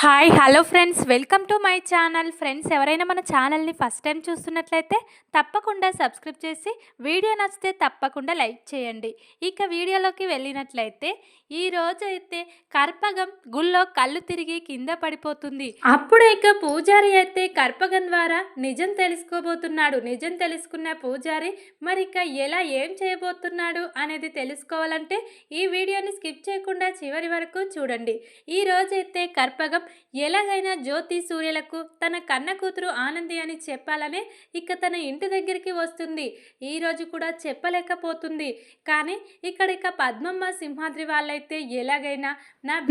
Hi hello friends, welcome to my channel. Friends, ఎవరైనా మన ఛానల్ని ఫస్ట్ టైం చూస్తున్నట్లయితే తప్పకుండా సబ్స్క్రైబ్ చేసి వీడియో నచ్చితే తప్పకుండా లైక్ చేయండి. ఇక వీడియోలోకి వెళ్ళినట్లయితే ఈరోజు అయితే కర్పగం గుళ్ళో కళ్ళు తిరిగి కింద పడిపోతుంది. అప్పుడే ఇక పూజారి అయితే కర్పగం ద్వారా నిజం తెలుసుకోబోతున్నాడు. నిజం తెలుసుకున్న పూజారి మరి ఇక ఎలా ఏం చేయబోతున్నాడు అనేది తెలుసుకోవాలంటే ఈ వీడియోని స్కిప్ చేయకుండా చివరి వరకు చూడండి. ఈ రోజైతే కర్పగం ఎలాగైనా జ్యోతి సూర్యులకు తన కన్న కూతురు ఆనంది అని చెప్పాలనే ఇక తన ఇంటి దగ్గరికి వస్తుంది. ఈరోజు కూడా చెప్పలేకపోతుంది. కానీ ఇక పద్మమ్మ సింహాద్రి వాళ్ళైతే ఎలాగైనా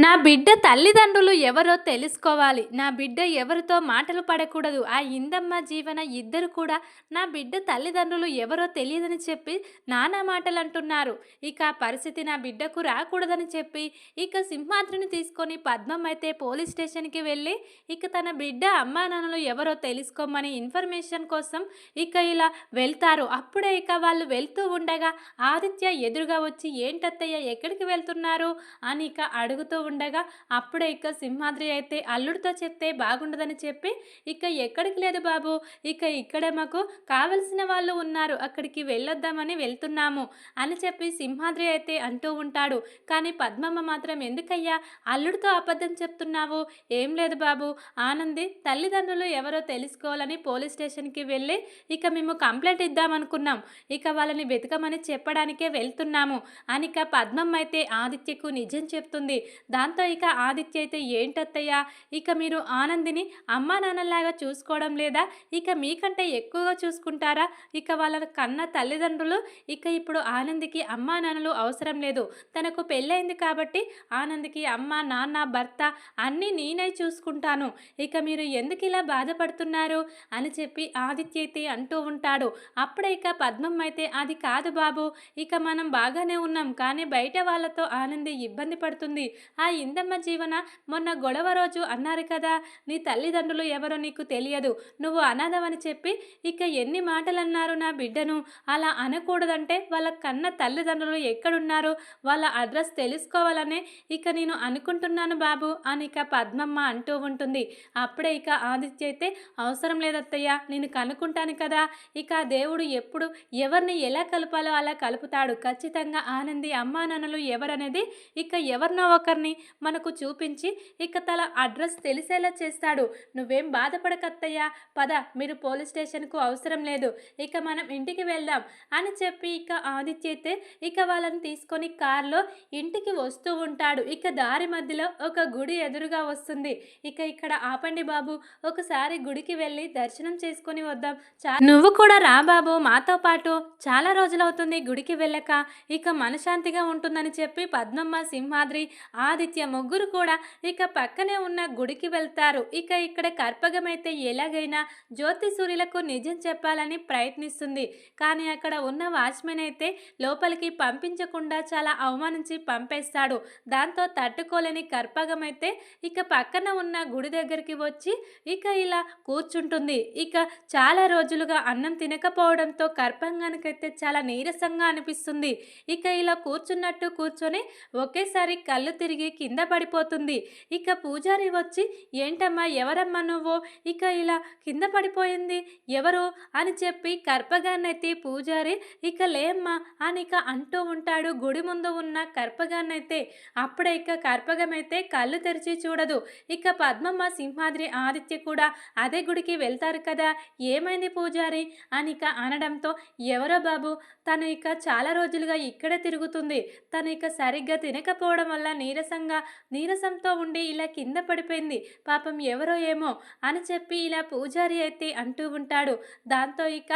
నా బిడ్డ తల్లిదండ్రులు ఎవరో తెలుసుకోవాలి, నా బిడ్డ ఎవరితో మాటలు పడకూడదు, ఆ ఇందమ్మ జీవన ఇద్దరు కూడా నా బిడ్డ తల్లిదండ్రులు ఎవరో తెలియదని చెప్పి నానా మాటలు అంటున్నారు. ఇక పరిస్థితి నా బిడ్డకు రాకూడదని చెప్పి ఇక సింహాద్రిని తీసుకొని పద్మమ్మ అయితే పోలీస్ స్టేషన్కి వెళ్ళి ఇక తన బిడ్డ అమ్మా నాన్నలు ఎవరో తెలుసుకోమని ఇన్ఫర్మేషన్ కోసం ఇక ఇలా వెళ్తారు. అప్పుడే ఇక వాళ్ళు వెళ్తూ ఉండగా ఆదిత్య ఎదురుగా వచ్చి ఏంటత్తయ్య ఎక్కడికి వెళ్తున్నారు అని ఇక అడుగుతూ ఉండగా అప్పుడే ఇక సింహాద్రి అయితే అల్లుడితో చెప్తే బాగుండదని చెప్పి ఇక ఎక్కడికి లేదు బాబు, ఇక ఇక్కడే మాకు కావలసిన వాళ్ళు ఉన్నారు, అక్కడికి వెళ్ళొద్దామని వెళ్తున్నాము అని చెప్పి సింహాద్రి అయితే అంటూ ఉంటాడు. కానీ పద్మమ్మ మాత్రం ఎందుకయ్యా అల్లుడితో అబద్ధం చెప్తున్నావు? ఏం లేదు బాబు, ఆనంది తల్లిదండ్రులు ఎవరో తెలుసుకోవాలని పోలీస్ స్టేషన్కి వెళ్ళి ఇక మేము కంప్లైంట్ ఇద్దామనుకున్నాం, ఇక వాళ్ళని వెతకమని చెప్పడానికే వెళ్తున్నాము అని ఇక పద్మమ్మ అయితే ఆదిత్యకు నిజం చెప్తుంది. దాంతో ఇక ఆదిత్య అయితే ఏంటత్తయ్య, ఇక మీరు ఆనందిని అమ్మా నాన్నలాగా చూసుకోవడం లేదా, ఇక మీకంటే ఎక్కువగా చూసుకుంటారా? ఇక వాళ్ళ కన్న తల్లిదండ్రులు ఇక ఇప్పుడు ఆనందికి అమ్మా నాన్నలు అవసరం లేదు, తనకు పెళ్ళైంది కాబట్టి ఆనందికి అమ్మ నాన్న భర్త అన్నీ నేనే చూసుకుంటాను, ఇక మీరు ఎందుకు ఇలా బాధపడుతున్నారు అని చెప్పి ఆదిత్య అయితే అంటూ ఉంటాడు. అప్పుడే ఇక పద్మమ్మ అయితే అది కాదు బాబు, ఇక మనం బాగానే ఉన్నాం, కానీ బయట వాళ్ళతో ఆనంది ఇబ్బంది పడుతుంది. ఆ ఇందమ్మ జీవన మొన్న గొడవ రోజు అన్నారు కదా, నీ తల్లిదండ్రులు ఎవరో నీకు తెలియదు, నువ్వు అనాథమని చెప్పి ఇక ఎన్ని మాటలు అన్నారు నా బిడ్డను. అలా అనకూడదంటే వాళ్ళ కన్న తల్లిదండ్రులు ఎక్కడున్నారు, వాళ్ళ అడ్రస్ తెలుసుకోవాలనే ఇక నేను అనుకుంటున్నాను బాబు అని ఇక పద్మమ్మ అంటూ ఉంటుంది. అప్పుడే ఇక ఆదిత్య అయితే అవసరం లేదత్తయ్య, నేను కనుక్కుంటాను కదా, ఇక దేవుడు ఎప్పుడు ఎవరిని ఎలా కలపాలో అలా కలుపుతాడు, ఖచ్చితంగా ఆనంది అమ్మా నాన్నలు ఎవరనేది ఇక ఎవరినో ఒకరిని మనకు చూపించి ఇక తన అడ్రస్ తెలిసేలా చేస్తాడు. నువ్వేం బాధపడకత్తయ్య, పద మీరు పోలీస్ స్టేషన్కు అవసరం లేదు, ఇక మనం ఇంటికి వెళ్దాం అని చెప్పి ఇక ఆదిత్య అయితే ఇక వాళ్ళని తీసుకొని కార్లో ఇంటికి వస్తూ ఉంటాడు. ఇక దారి మధ్యలో ఒక గుడి ఎదురుగా వస్తుంది. ఇక ఇక్కడ ఆపండి బాబు, ఒకసారి గుడికి వెళ్ళి దర్శనం చేసుకొని వద్దాం, నువ్వు కూడా రా బాబు మాతో పాటు, చాలా రోజులవుతుంది గుడికి వెళ్ళక, ఇక మనశాంతిగా ఉంటుందని చెప్పి పద్మమ్మ సింహాద్రి ఆదిత్య ముగ్గురు కూడా ఇక పక్కనే ఉన్న గుడికి వెళ్తారు. ఇక ఇక్కడ కర్పగమైతే ఎలాగైనా జ్యోతి సూర్యులకు నిజం చెప్పాలని ప్రయత్నిస్తుంది. కానీ అక్కడ ఉన్న వాచ్మెన్ అయితే లోపలికి పంపించకుండా చాలా అవమానించి పంపేస్తాడు. దాంతో తట్టుకోలేని కర్పగమైతే ఇక పక్కన ఉన్న గుడి దగ్గరికి వచ్చి ఇక ఇలా కూర్చుంటుంది. ఇక చాలా రోజులుగా అన్నం తినకపోవడంతో కర్పంగానికైతే చాలా నీరసంగా అనిపిస్తుంది. ఇక ఇలా కూర్చున్నట్టు కూర్చొని ఒకేసారి కళ్ళు తిరిగి కింద పడిపోతుంది. ఇక పూజారి వచ్చి ఏంటమ్మా ఎవరమ్మా నువ్వు, ఇక ఇలా కింద పడిపోయింది ఎవరు అని చెప్పి కర్పగాన్నైతే పూజారి ఇక లేమ్మా అని ఇక అంటూ ఉంటాడు గుడి ముందు ఉన్న కర్పగాన్నైతే. అప్పుడే ఇక కర్పగమైతే కళ్ళు తెరిచి చూడదు. ఇక పద్మమ్మ సింహాద్రి ఆదిత్య కూడా అదే గుడికి వెళ్తారు కదా, ఏమైంది పూజారి అని ఇక అనడంతో ఎవరో బాబు, తను ఇక చాలా రోజులుగా ఇక్కడే తిరుగుతుంది, తను ఇక సరిగ్గా తినకపోవడం వల్ల నీరసంతో ఉండి ఇలా కింద పడిపోయింది, పాపం ఎవరో ఏమో అని చెప్పి ఇలా పూజారి అయితే అంటూ ఉంటాడు. దాంతో ఇక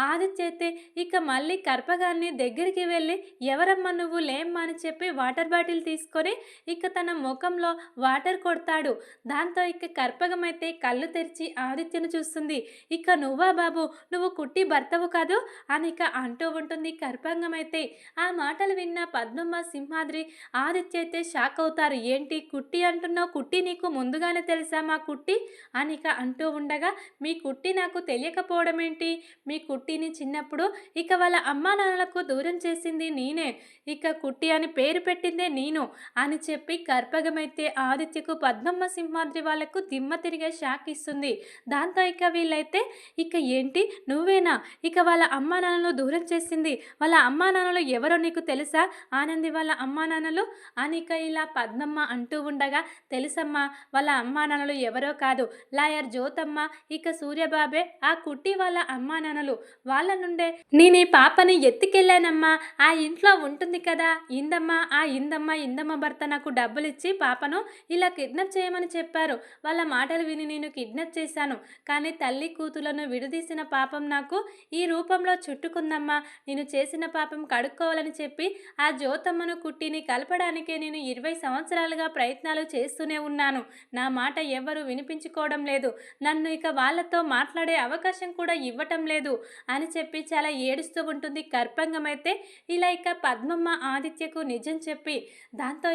ఆదిత్య అయితే ఇక మళ్ళీ కర్పగాన్ని దగ్గరికి వెళ్ళి ఎవరమ్మా నువ్వు లేమ్మా అని చెప్పి వాటర్ బాటిల్ తీసుకొని ఇక తన ముఖంలో వాటర్ కొడతాడు. దాంతో ఇక కర్పగమైతే కళ్ళు తెరిచి ఆదిత్యను చూస్తుంది. ఇక నువ్వా బాబు, నువ్వు కుట్టి భర్తవు కాదు అని ఇక అంటూ ఉంటుంది కర్పంగమైతే. ఆ మాటలు విన్న పద్మమ్మ సింహాద్రి ఆదిత్య అయితే షాక్ అవుతారు. ఏంటి కుట్టి అంటున్నావు, కుట్టి నీకు ముందుగానే తెలుసా మా కుట్టి అని ఇక అంటూ ఉండగా, మీ కుట్టి నాకు తెలియకపోవడం ఏంటి, మీ కుట్టిని చిన్నప్పుడు ఇక వాళ్ళ అమ్మా నాన్నలకు దూరం చేసింది నేనే, ఇక కుట్టి అని పేరు పెట్టిందే నేను అని చెప్పి కర్పగమైతే ఆదిత్యకు పద్మ పద్మమ్మ సింహాద్రి వాళ్ళకు దిమ్మ తిరిగే షాక్ ఇస్తుంది. దాంతో ఇక వీళ్ళైతే ఇక ఏంటి నువ్వేనా ఇక వాళ్ళ అమ్మా నాన్నలను దూరం చేసింది? వాళ్ళ అమ్మా నాన్నలు ఎవరో నీకు తెలుసా? ఆనంది వాళ్ళ అమ్మా నాన్నలు అని ఇక ఇలా పద్మమ్మ అంటూ ఉండగా, తెలుసమ్మా వాళ్ళ అమ్మా నాన్నలు ఎవరో కాదు లాయర్ జ్యోతమ్మ, ఇక సూర్యబాబే ఆ కుట్టి వాళ్ళ అమ్మా నాన్నలు. వాళ్ళ నుండే నేను ఈ పాపని ఎత్తుకెళ్ళానమ్మా. ఆ ఇంట్లో ఉంటుంది కదా ఇందమ్మ, ఆ ఇందమ్మ భర్త నాకు డబ్బులిచ్చి పాపను ఇలా కిడ్నాప్ చేయమని చెప్పారు. వాళ్ళ మాటలు విని నేను కిడ్నాప్ చేశాను. కానీ తల్లి కూతులను విడదీసిన పాపం నాకు ఈ రూపంలో చుట్టుకుందమ్మా. నేను చేసిన పాపం కడుక్కోవాలని చెప్పి ఆ జ్యోతమ్మను కుట్టిని కలపడానికే నేను 20 సంవత్సరాలుగా ప్రయత్నాలు చేస్తూనే ఉన్నాను. నా మాట ఎవ్వరూ వినిపించుకోవడం లేదు. నన్ను ఇక వాళ్ళతో మాట్లాడే అవకాశం కూడా ఇవ్వటం లేదు అని చెప్పి చాలా ఏడుస్తూ ఉంటుంది. కర్పంగమైతే ఇలా ఇక పద్మమ్మ ఆదిత్యకు నిజం చెప్పి, దాంతో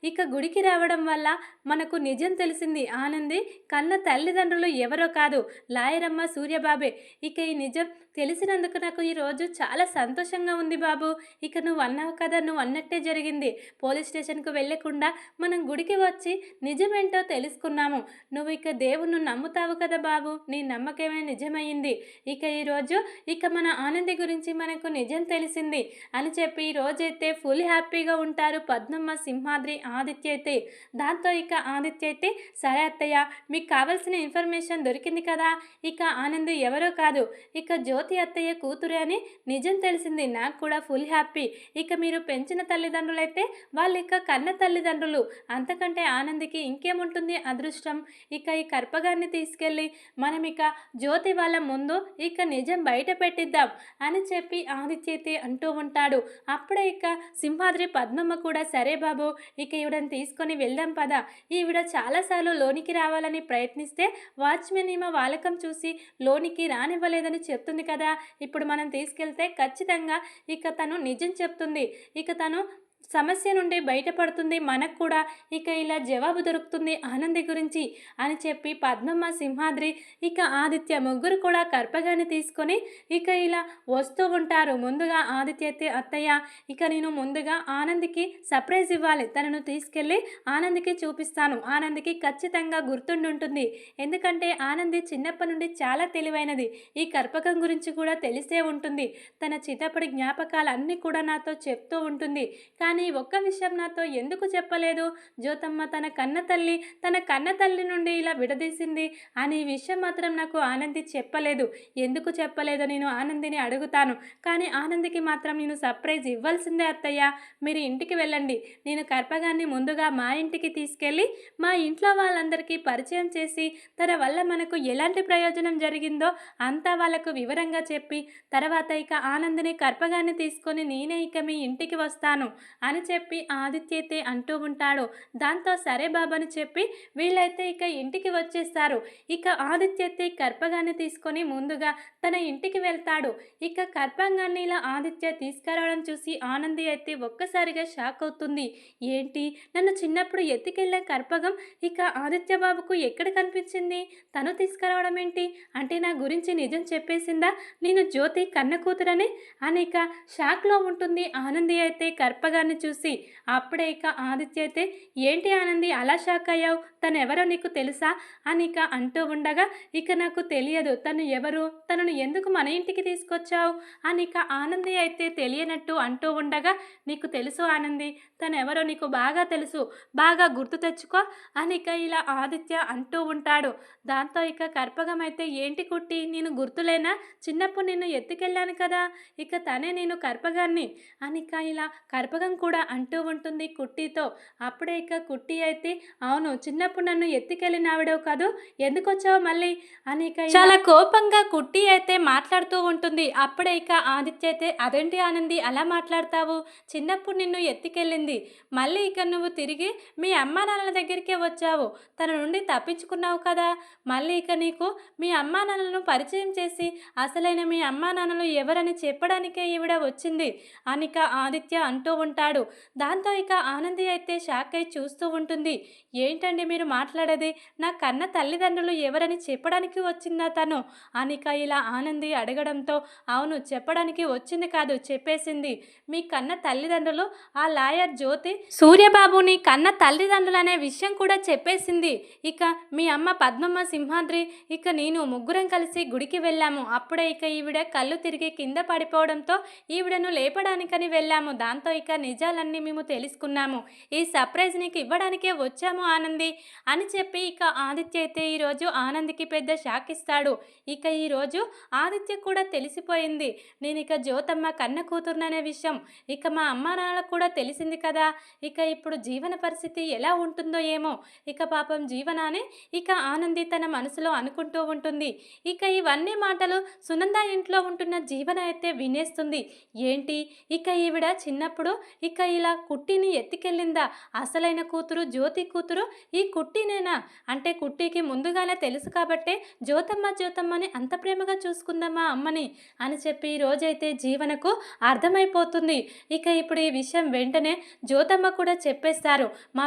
ఇక గుడికి రావడం వల్ల మనకు నిజం తెలిసింది. ఆనంది కన్న తల్లిదండ్రులు ఎవరో కాదు లాయరమ్మ సూర్యబాబే. ఇక ఈ నిజం తెలిసినందుకు నాకు ఈరోజు చాలా సంతోషంగా ఉంది బాబు. ఇక నువ్వు అన్నావు కదా, నువ్వు అన్నట్టే జరిగింది. పోలీస్ స్టేషన్కు వెళ్ళకుండా మనం గుడికి వచ్చి నిజమేంటో తెలుసుకున్నాము. నువ్వు ఇక దేవుణ్ణి నమ్ముతావు కదా బాబు, నీ నమ్మకమే నిజమైంది. ఇక ఈరోజు ఇక మన ఆనంది గురించి మనకు నిజం తెలిసింది అని చెప్పి ఈ రోజైతే ఫుల్ హ్యాపీగా ఉంటారు పద్మమ్మ, సింహాద్రి, ఆదిత్య అయితే. దాంతో ఇక ఆదిత్య అయితే, సరే అత్తయ్య మీకు కావాల్సిన ఇన్ఫర్మేషన్ దొరికింది కదా, ఇక ఆనంది ఎవరో కాదు ఇక జ్యోతి అత్తయ్య కూతురే అని నిజం తెలిసింది. నాకు కూడా ఫుల్ హ్యాపీ. ఇక మీరు పెంచిన తల్లిదండ్రులైతే వాళ్ళు ఇక కన్న తల్లిదండ్రులు. అంతకంటే ఆనందికి ఇంకేముంటుంది అదృష్టం. ఇక ఈ కర్పగాన్ని తీసుకెళ్ళి మనం ఇక జ్యోతి వాళ్ళ ముందు ఇక నిజం బయట పెట్టిద్దాం అని చెప్పి ఆదిత్య అయితే అంటూ ఉంటాడు. అప్పుడే ఇక సింహాద్రి పద్మమ్మ కూడా, సరే బాబు ఇక ఈవిడని తీసుకొని వెళ్దాం పదా. ఈవిడ చాలాసార్లు లోనికి రావాలని ప్రయత్నిస్తే వాచ్మెన్ ఈమె వాలకం చూసి లోనికి రానివ్వలేదని చెప్తుంది కదా. ఇప్పుడు మనం తీసుకెళ్తే ఖచ్చితంగా ఇక తను నిజం చెప్తుంది. ఇక తను సమస్య నుండి బయటపడుతుంది. మనకు కూడా ఇక ఇలా జవాబు దొరుకుతుంది ఆనంది గురించి అని చెప్పి పద్మమ్మ, సింహాద్రి, ఇక ఆదిత్య ముగ్గురు కూడా కర్పగాన్ని తీసుకొని ఇక ఇలా వస్తూ ఉంటారు. ముందుగా ఆదిత్య అయితే, అత్తయ్య ఇక నేను ముందుగా ఆనందికి సర్ప్రైజ్ ఇవ్వాలి. తనను తీసుకెళ్ళి ఆనందికి చూపిస్తాను. ఆనందికి ఖచ్చితంగా గుర్తుండుంటుంది. ఎందుకంటే ఆనంది చిన్నప్పటి నుండి చాలా తెలివైనది. ఈ కర్పకం గురించి కూడా తెలిసే ఉంటుంది. తన చిన్నప్పటి జ్ఞాపకాలన్నీ కూడా నాతో చెప్తూ ఉంటుంది. కానీ ఒక్క విషయం నాతో ఎందుకు చెప్పలేదు? జ్యోతమ్మ తన కన్న తల్లి నుండి ఇలా విడదీసింది అని ఈ విషయం మాత్రం నాకు ఆనంది చెప్పలేదు. ఎందుకు చెప్పలేదో నేను ఆనందిని అడుగుతాను. కానీ ఆనందికి మాత్రం నేను సర్ప్రైజ్ ఇవ్వాల్సిందే అత్తయ్య. మీరు ఇంటికి వెళ్ళండి. నేను కర్పగాన్ని ముందుగా మా ఇంటికి తీసుకెళ్ళి మా ఇంట్లో వాళ్ళందరికీ పరిచయం చేసి తన వల్ల మనకు ఎలాంటి ప్రయోజనం జరిగిందో అంతా వాళ్ళకు వివరంగా చెప్పి తర్వాత ఇక ఆనందిని కర్పగాన్ని తీసుకొని నేనే ఇక మీ ఇంటికి వస్తాను అని చెప్పి ఆదిత్య అయితే అంటూ ఉంటాడు. దాంతో సరే బాబని చెప్పి వీళ్ళైతే ఇక ఇంటికి వచ్చేస్తారు. ఇక ఆదిత్య అయితే కర్పగాన్ని తీసుకొని ముందుగా తన ఇంటికి వెళ్తాడు. ఇక కర్పంగాన్ని ఇలా ఆదిత్య తీసుకురావడం చూసి ఆనంది అయితే ఒక్కసారిగా షాక్ అవుతుంది. ఏంటి, నన్ను చిన్నప్పుడు ఎత్తుకెళ్ళే కర్పగం ఇక ఆదిత్య బాబుకు ఎక్కడ కనిపించింది? తను తీసుకురావడం ఏంటి? అంటే నా గురించి నిజం చెప్పేసిందా నేను జ్యోతి కన్న కూతురని అని ఇక షాక్లో ఉంటుంది ఆనంది అయితే కర్పగాన్ని చూసి. అప్పుడే ఇక ఆదిత్య అయితే, ఏంటి ఆనంది అలా షాక్ అయ్యావు? తను ఎవరో నీకు తెలుసా అని ఇక అంటూ ఉండగా, ఇక నాకు తెలియదు తను ఎవరు, తనను ఎందుకు మన ఇంటికి తీసుకొచ్చావు అని ఇక ఆనంది అయితే తెలియనట్టు అంటూ ఉండగా, నీకు తెలుసు ఆనంది, తను ఎవరో నీకు బాగా తెలుసు, బాగా గుర్తు తెచ్చుకో అని ఇక ఇలా ఆదిత్య అంటూ ఉంటాడు. దాంతో ఇక కర్పగం అయితే, ఏంటి కుట్టి నేను గుర్తులేనా? చిన్నప్పుడు నిన్ను ఎత్తుకెళ్ళాను కదా, ఇక తనే నేను కర్పగాన్ని అని ఇక ఇలా కర్పగం కూడా అంటూ ఉంటుంది కుట్టితో. అప్పుడే ఇక కుట్టి అయితే, అవును చిన్నప్పుడు నన్ను ఎత్తుకెళ్ళిన ఆవిడవు కాదు, ఎందుకు వచ్చావు మళ్ళీ అని ఇక చాలా కోపంగా కుట్టి అయితే మాట్లాడుతూ ఉంటుంది. అప్పుడే ఇక ఆదిత్య అయితే, అదేంటి ఆనంది అలా మాట్లాడతావు? చిన్నప్పుడు నిన్ను ఎత్తుకెళ్ళింది, మళ్ళీ ఇక నువ్వు తిరిగి మీ అమ్మా నాన్నల దగ్గరికే వచ్చావు, తన నుండి తప్పించుకున్నావు కదా, మళ్ళీ ఇక నీకు మీ అమ్మా నాన్నలను పరిచయం చేసి అసలైన మీ అమ్మా నాన్నలు ఎవరని చెప్పడానికే ఈవిడ వచ్చింది అనిక ఆదిత్య అంటూ ఉంటాడు. అంటాడు. దాంతో ఇక ఆనంది అయితే షాక్ అయి చూస్తూ ఉంటుంది. ఏంటండి మీరు మాట్లాడేది? నా కన్న తల్లిదండ్రులు ఎవరని చెప్పడానికి వచ్చిందా తను? అనిక ఇలా ఆనంది అడగడంతో అవును, చెప్పడానికి వచ్చింది కాదు, చెప్పేసింది. మీ కన్న తల్లిదండ్రులు ఆ లాయర్ జ్యోతి సూర్యబాబుని కన్న తల్లిదండ్రులనే విషయం కూడా చెప్పేసింది. ఇక మీ అమ్మ పద్మమ్మ సింహాద్రి ఇక నేను ముగ్గురం కలిసి గుడికి వెళ్ళాము. అప్పుడే ఇక ఈవిడ కళ్ళు తిరిగి కింద పడిపోవడంతో ఈవిడను లేపడానికని వెళ్ళాము. దాంతో ఇక నిజాలన్నీ మేము తెలుసుకున్నాము. ఈ సర్ప్రైజ్ నీకు ఇవ్వడానికే వచ్చాము ఆనంది అని చెప్పి ఇక ఆదిత్య అయితే ఈరోజు ఆనందికి పెద్ద షాక్ ఇస్తాడు. ఇక ఈరోజు ఆదిత్య కూడా తెలిసిపోయింది, నేను ఇక జ్యోతమ్మ కన్న కూతురుననే విషయం. ఇక మా అమ్మా నాన్నలకు కూడా తెలిసింది కదా, ఇక ఇప్పుడు జీవన పరిస్థితి ఎలా ఉంటుందో ఏమో. ఇక పాపం జీవనాన్ని ఇక ఆనంది తన మనసులో అనుకుంటూ ఉంటుంది. ఇక ఇవన్నీ మాటలు సునంద ఇంట్లో ఉంటున్న జీవన అయితే వినేస్తుంది. ఏంటి, ఇక ఈవిడ చిన్నప్పుడు ఇక ఇలా కుట్టిని ఎత్తికెళ్ళిందా? అసలైన కూతురు జ్యోతి కూతురు ఈ కుట్టినేనా? అంటే కుట్టికి ముందుగానే తెలుసు కాబట్టే జ్యోతమ్మ జ్యోతమ్మని అంత ప్రేమగా చూసుకుందమ్మా అమ్మని అని చెప్పి ఈ రోజైతే జీవనకు అర్థమైపోతుంది. ఇక ఇప్పుడు ఈ విషయం వెంటనే జ్యోతమ్మ కూడా చెప్పేస్తారు. మా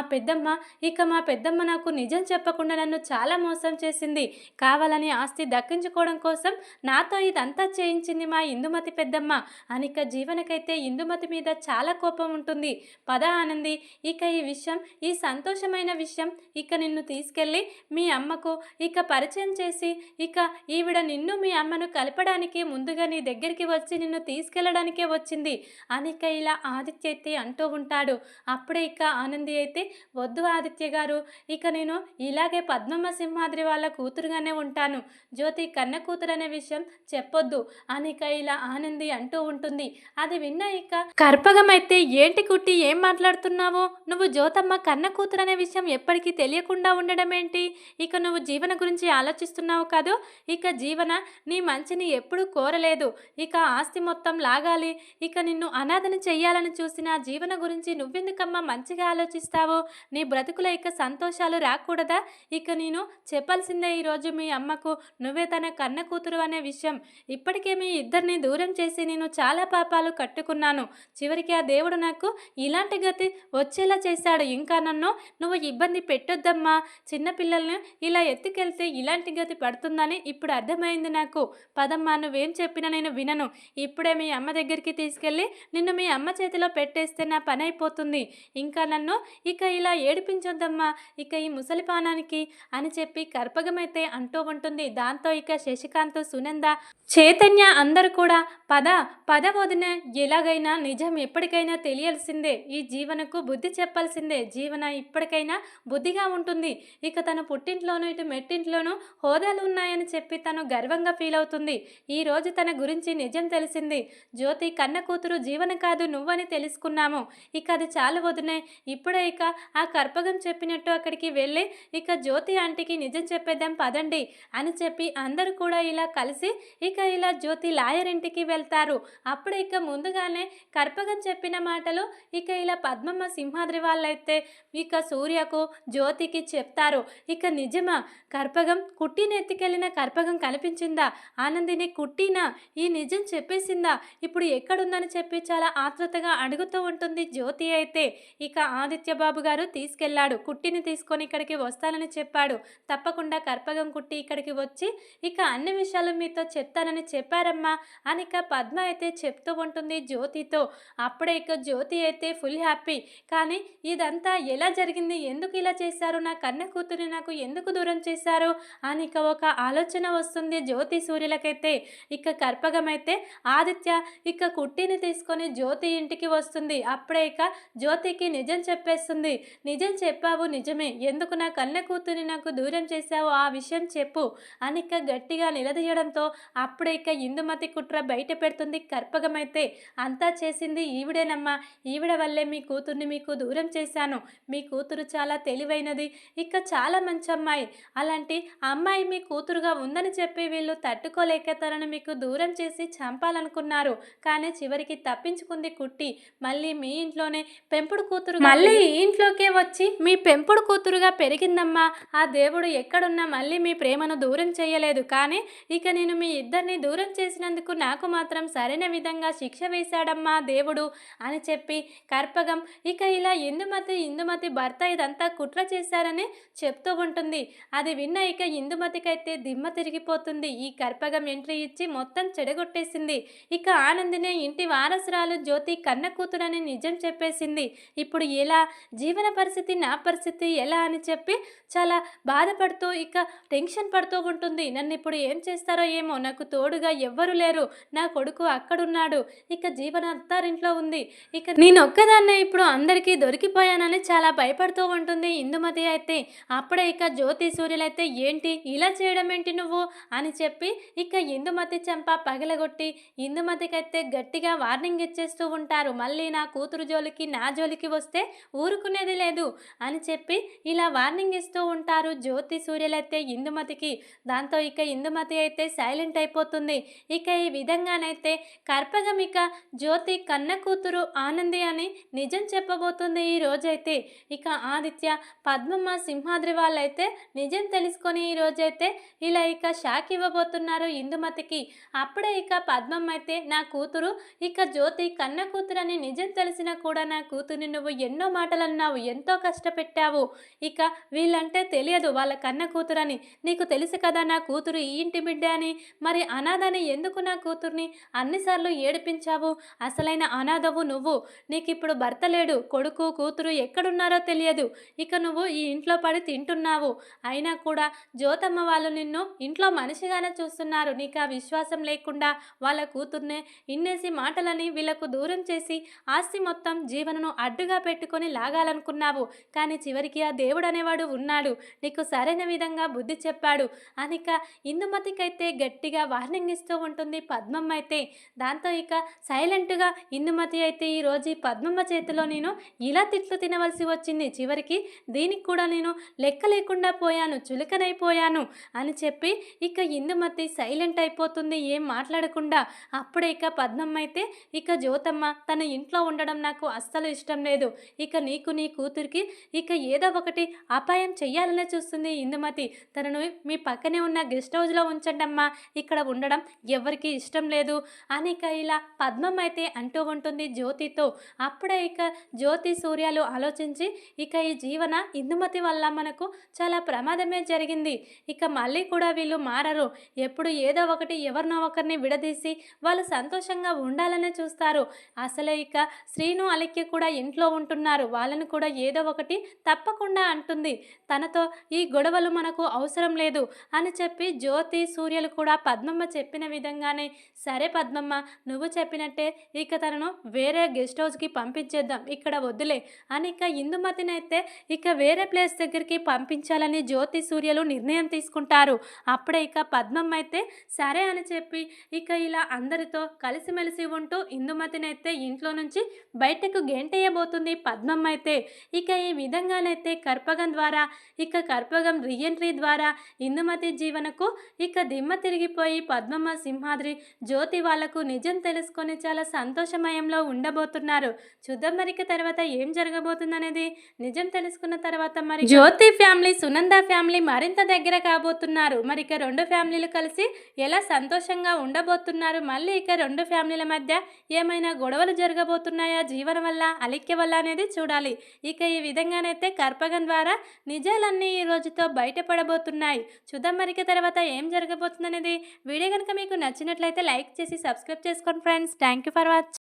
పెద్దమ్మ నాకు నిజం చెప్పకుండా నన్ను చాలా మోసం చేసింది. కావాలని ఆస్తి దక్కించుకోవడం కోసం నాతో ఇదంతా చేయించింది మా ఇందుమతి పెద్దమ్మ అనిక జీవనకైతే ఇందుమతి మీద చాలా కోపం ఉంటుంది. పద ఆనంది, ఇక ఈ విషయం, ఈ సంతోషమైన విషయం ఇక నిన్ను తీసుకెళ్ళి మీ అమ్మకు ఇక పరిచయం చేసి ఇక ఈవిడ నిన్ను మీ అమ్మను కలపడానికి ముందుగా నీ దగ్గరికి వచ్చి నిన్ను తీసుకెళ్ళడానికే వచ్చింది అనిక ఇలా ఆదిత్య అయితే అంటూ ఉంటాడు. అప్పుడే ఇక ఆనంది అయితే వద్దు ఆదిత్య గారు, ఇక నేను ఇలాగే పద్మమ్మ సింహాద్రి వాళ్ళ కూతురుగానే ఉంటాను. జ్యోతి కన్న కూతురు అనే విషయం చెప్పొద్దు అనిక ఇలా ఆనంది అంటూ ఉంటుంది. అది విన్న ఇక కర్పగం అయితే ఏంటి కుట్టి, ఏం మాట్లాడుతున్నావు? నువ్వు జ్యోతమ్మ కన్న కూతురు అనే విషయం ఎప్పటికీ తెలియకుండా ఉండడం ఏంటి? ఇక నువ్వు జీవన గురించి ఆలోచిస్తున్నావు కాదు. ఇక జీవన నీ మంచిని ఎప్పుడూ కోరలేదు. ఇక ఆస్తి మొత్తం లాగాలి, ఇక నిన్ను అనాథను చెయ్యాలని చూసిన ఆ జీవన గురించి నువ్వెందుకమ్మా మంచిగా ఆలోచిస్తావు? నీ బ్రతుకులో ఇక సంతోషాలు రాకూడదా? ఇక నేను చెప్పాల్సిందే ఈరోజు మీ అమ్మకు, నువ్వే తన కన్న కూతురు అనే విషయం. ఇప్పటికే మీ ఇద్దరిని దూరం చేసి నేను చాలా పాపాలు కట్టుకున్నాను. చివరికి ఆ దేవుడు నాకు ఇలాంటి గతి వచ్చేలా చేశాడు. ఇంకా నన్ను నువ్వు ఇబ్బంది పెట్టొద్దమ్మా. చిన్నపిల్లల్ని ఇలా ఎత్తుకెళ్తే ఇలాంటి గతి పడుతుందని ఇప్పుడు అర్థమైంది నాకు. పదమ్మా, నువ్వేం చెప్పినా నేను వినను. ఇప్పుడే మీ అమ్మ దగ్గరికి తీసుకెళ్ళి నిన్ను మీ అమ్మ చేతిలో పెట్టేస్తే నా పని అయిపోతుంది. ఇంకా నన్ను ఇక ఇలా ఏడిపించొద్దమ్మా ఇక ఈ ముసలిపానానికి అని చెప్పి కర్పగమైతే అంటూ ఉంటుంది. దాంతో ఇక శశికాంత్, సునంద, చైతన్య అందరూ కూడా పద వదిన, ఎలాగైనా నిజం ఎప్పటికైనా తెలియాల్సిందే. ఈ జీవనకు బుద్ధి చెప్పాల్సిందే. జీవన ఇప్పటికైనా బుద్ధిగా ఉంటుంది. ఇక తన పుట్టింట్లోనూ ఇటు మెట్టింట్లోనూ హోదాలు ఉన్నాయని చెప్పి తను గర్వంగా ఫీల్ అవుతుంది. ఈరోజు తన గురించి నిజం తెలిసింది. జ్యోతి కన్న కూతురు జీవన కాదు నువ్వని తెలుసుకున్నాము. ఇక అది చాలు వదినే. ఇప్పుడే ఇక ఆ కర్పగం చెప్పినట్టు అక్కడికి వెళ్ళి ఇక జ్యోతి ఆంటీకి నిజం చెప్పేద్దాం పదండి అని చెప్పి అందరూ కూడా ఇలా కలిసి ఇక ఇలా జ్యోతి లాయర్ ఇంటికి వెళ్తారు. అప్పుడు ఇక ముందుగానే కర్పగం చెప్పిన మాటలు ఇక ఇలా పద్మమ్మ సింహాద్రి వాళ్ళైతే ఇక సూర్యకు జ్యోతికి చెప్తారు. ఇక నిజమా, కర్పగం కుట్టిని ఎత్తికెళ్ళిన కర్పగం కనిపించిందా? ఆనందిని కుట్టినా ఈ నిజం చెప్పేసిందా? ఇప్పుడు ఎక్కడుందని చెప్పి చాలా ఆతృతగా అడుగుతూ ఉంటుంది జ్యోతి అయితే. ఇక ఆదిత్య బాబు గారు తీసుకెళ్లాడు, కుట్టిని తీసుకొని ఇక్కడికి వస్తానని చెప్పాడు. తప్పకుండా కర్పగం కుట్టి ఇక్కడికి వచ్చి ఇక అన్ని విషయాలు మీతో చెప్తానని చెప్పారమ్మా అని ఇక పద్మ అయితే చెప్తూ ఉంటుంది జ్యోతితో. అప్పుడే ఇక జ్యోతి అయితే ఫుల్ హ్యాపీ. కానీ ఇదంతా ఎలా జరిగింది, ఎందుకు ఇలా చేశారు, నా కన్న కూతురిని నాకు ఎందుకు దూరం చేశారు అని ఇక ఒక ఆలోచన వస్తుంది జ్యోతి సూర్యులకైతే. ఇక కర్పగమైతే ఆదిత్య ఇక కుట్టిని తీసుకొని జ్యోతి ఇంటికి వస్తుంది. అప్పుడే ఇక జ్యోతికి నిజం చెప్పేస్తుంది. నిజం చెప్పావు, నిజమే. ఎందుకు నా కన్న కూతురిని నాకు దూరం చేశావు, ఆ విషయం చెప్పు అని ఇక గట్టిగా నిలదీయడంతో అప్పుడే ఇక ఇందుమతి కుట్ర బయట పెడుతుంది కర్పగమైతే. అంతా చేసింది ఈవిడేనమ్మా, ఈవిడ వల్లే మీ కూతుర్ని మీకు దూరం చేశాను. మీ కూతురు చాలా తెలివైనది, ఇక చాలా మంచి అమ్మాయి. అలాంటి అమ్మాయి మీ కూతురుగా ఉందని చెప్పి వీళ్ళు తట్టుకోలేక తనను మీకు దూరం చేసి చంపాలనుకున్నారు. కానీ చివరికి తప్పించుకుంది కుట్టి. మళ్ళీ మీ ఇంట్లోనే పెంపుడు కూతురు మళ్ళీ ఈ ఇంట్లోకే వచ్చి మీ పెంపుడు కూతురుగా పెరిగిందమ్మా. ఆ దేవుడు ఎక్కడున్నా మళ్ళీ మీ ప్రేమను దూరం చేయలేదు. కానీ ఇక నేను మీ ఇద్దరిని దూరం చేసినందుకు నాకు మాత్రం సరైన విధంగా శిక్ష వేశాడమ్మా దేవుడు అని చెప్పి చెప్పి కర్పగం ఇక ఇలా ఇందుమతి భర్త ఇదంతా కుట్ర చేశారని చెప్తూ ఉంటుంది. అది విన్న ఇక ఇందుమతికైతే దిమ్మ తిరిగిపోతుంది. ఈ కర్పగం ఎంట్రీ ఇచ్చి మొత్తం చెడగొట్టేసింది. ఇక ఆనందినే ఇంటి వారసురాలు జ్యోతి కన్న కూతురని నిజం చెప్పేసింది. ఇప్పుడు ఎలా జీవన పరిస్థితి, నా పరిస్థితి ఎలా అని చెప్పి చాలా బాధపడుతూ ఇక టెన్షన్ పడుతూ ఉంటుంది. నన్ను ఇప్పుడు ఏం చేస్తారో ఏమో, నాకు తోడుగా ఎవ్వరు లేరు, నా కొడుకు అక్కడున్నాడు, ఇక జీవన అత్తారింట్లో ఉంది, ఇక నేను ఒక్కదాన్నే ఇప్పుడు అందరికీ దొరికిపోయానని చాలా భయపడుతూ ఉంటుంది ఇందుమతి అయితే. అప్పుడే ఇక జ్యోతి సూర్యులైతే ఏంటి ఇలా చేయడం ఏంటి నువ్వు అని చెప్పి ఇక ఇందుమతి చెంప పగలగొట్టి ఇందుమతికైతే గట్టిగా వార్నింగ్ ఇచ్చేస్తూ ఉంటారు. మళ్ళీ నా కూతురు జోలికి నా జోలికి వస్తే ఊరుకునేది లేదు అని చెప్పి ఇలా వార్నింగ్ ఇస్తూ ఉంటారు జ్యోతి సూర్యులైతే ఇందుమతికి. దాంతో ఇక ఇందుమతి అయితే సైలెంట్ అయిపోతుంది. ఇక ఈ విధంగానైతే కర్పగం ఇక జ్యోతి కన్న కూతురు ఆనంది అని నిజం చెప్పబోతుంది ఈ రోజైతే. ఇక ఆదిత్య, పద్మమ్మ, సింహాద్రి వాళ్ళైతే నిజం తెలుసుకొని ఈ రోజైతే ఇలా ఇక షాక్ ఇవ్వబోతున్నారు ఇందుమతికి. అప్పుడే ఇక పద్మమ్మ అయితే నా కూతురు ఇక జ్యోతి కన్న కూతురు అని నిజం తెలిసినా కూడా నా కూతుర్ని నువ్వు ఎన్నో మాటలు అన్నావు, ఎంతో కష్టపెట్టావు, ఇక వీళ్ళంటే తెలియదు వాళ్ళ కన్న కూతురని, నీకు తెలుసు కదా నా కూతురు ఈ ఇంటి బిడ్డ అని, మరి అనాథని ఎందుకు నా కూతుర్ని అన్నిసార్లు ఏడిపించావు, అసలైన అనాథవు నువ్వు, నీకు ఇప్పుడు భర్త లేడు, కొడుకు కూతురు ఎక్కడున్నారో తెలియదు, ఇక నువ్వు ఈ ఇంట్లో పడి తింటున్నావు, అయినా కూడా జ్యోతమ్మ వాళ్ళు నిన్ను ఇంట్లో మనిషిగానే చూస్తున్నారు, నీకు ఆ విశ్వాసం లేకుండా వాళ్ళ కూతుర్నే ఇన్నేసి మాటలని వీళ్ళకు దూరం చేసి ఆస్తి మొత్తం జీవనను అడ్డుగా పెట్టుకొని లాగాలనుకున్నావు, కానీ చివరికి ఆ దేవుడు అనేవాడు ఉన్నాడు, నీకు సరైన విధంగా బుద్ధి చెప్పాడు అనిక ఇందుమతికైతే గట్టిగా వార్నింగ్ ఇస్తూ ఉంటుంది పద్మమ్మ అయితే. దాంతో ఇక సైలెంట్గా ఇందుమతి అయితే ఈరోజు పద్మమ్మ చేతిలో నేను ఇలా తిట్లు తినవలసి వచ్చింది, చివరికి దీనికి కూడా నేను లెక్క లేకుండా పోయాను, చులకనైపోయాను అని చెప్పి ఇక ఇందుమతి సైలెంట్ అయిపోతుంది ఏం మాట్లాడకుండా. అప్పుడే ఇక పద్మమ్మ అయితే ఇక జ్యోతమ్మ తన ఇంట్లో ఉండడం నాకు అస్సలు ఇష్టం లేదు, ఇక నీకు నీ కూతురికి ఇక ఏదో ఒకటి అపాయం చెయ్యాలనే చూస్తుంది ఇందుమతి, తనను మీ పక్కనే ఉన్న గెస్ట్ హౌస్లో ఉంచండమ్మా, ఇక్కడ ఉండడం ఎవరికి ఇష్టం లేదు అని ఇక ఇలా పద్మమ్మ అయితే అంటూ ఉంటుంది జ్యోతితో. అప్పుడే ఇక జ్యోతి సూర్యాలు ఆలోచించి ఇక ఈ జీవన ఇందుమతి వల్ల మనకు చాలా ప్రమాదమే జరిగింది, ఇక మళ్ళీ కూడా వీళ్ళు మారరు, ఎప్పుడు ఏదో ఒకటి ఎవరినో ఒకరిని విడదీసి వాళ్ళు సంతోషంగా ఉండాలనే చూస్తారు, అసలే ఇక శ్రీను అలిక్య కూడా ఇంట్లో ఉంటున్నారు, వాళ్ళని కూడా ఏదో ఒకటి తప్పకుండా అంటుంది, తనతో ఈ గొడవలు మనకు అవసరం లేదు అని చెప్పి జ్యోతి సూర్యలు కూడా పద్మమ్మ చెప్పిన విధంగానే సరే పద్మమ్మ నువ్వు చెప్పినట్టే ఇక తనను వేరే గెస్ట్ హౌస్కి పంపించేద్దాం, ఇక్కడ వద్దులే అని ఇక ఇందుమతిని అయితే ఇక వేరే ప్లేస్ దగ్గరికి పంపించాలని జ్యోతి సూర్యలు నిర్ణయం తీసుకుంటారు. అప్పుడే ఇక పద్మమ్మ అయితే సరే అని చెప్పి ఇక ఇలా అందరితో కలిసిమెలిసి ఉంటూ ఇందుమతిని అయితే ఇంట్లో నుంచి బయటకు గెంటేయబోతుంది పద్మమ్మ అయితే. ఇక ఈ విధంగానైతే కర్పగం ద్వారా ఇక కర్పగం రీఎంట్రీ ద్వారా ఇందుమతి జీవనకు ఇక దిమ్మ తిరిగిపోయి పద్మమ్మ, సింహాద్రి, జ్యోతి వాళ్లకు నిజం తెలుసుకొని చాలా సంతోషమయంలో ఉండబోతున్నారు. చూద్దాం మరిక తర్వాత ఏం జరగబోతుందనేది. నిజం తెలుసుకున్న తర్వాత మరి జ్యోతి ఫ్యామిలీ, సునంద ఫ్యామిలీ మరింత దగ్గర కాబోతున్నారు. మరి ఇక రెండు ఫ్యామిలీలు కలిసి ఎలా సంతోషంగా ఉండబోతున్నారు, మళ్ళీ ఇక రెండు ఫ్యామిలీల మధ్య ఏమైనా గొడవలు జరగబోతున్నాయా జీవన వల్ల, అలిక్య వల్ల అనేది చూడాలి. ఇక ఈ విధంగానైతే కర్పగం ద్వారా నిజాలన్నీ ఈ రోజుతో బయటపడబోతున్నాయి. చూద్దాం మరిక తర్వాత ఏం జరగబోతుందనేది. వీడియో కనుక మీకు నచ్చినట్లయితే లైక్ చేసి సబ్స్క్రైబ్ చేసుకోండి friends. Thank you for watching.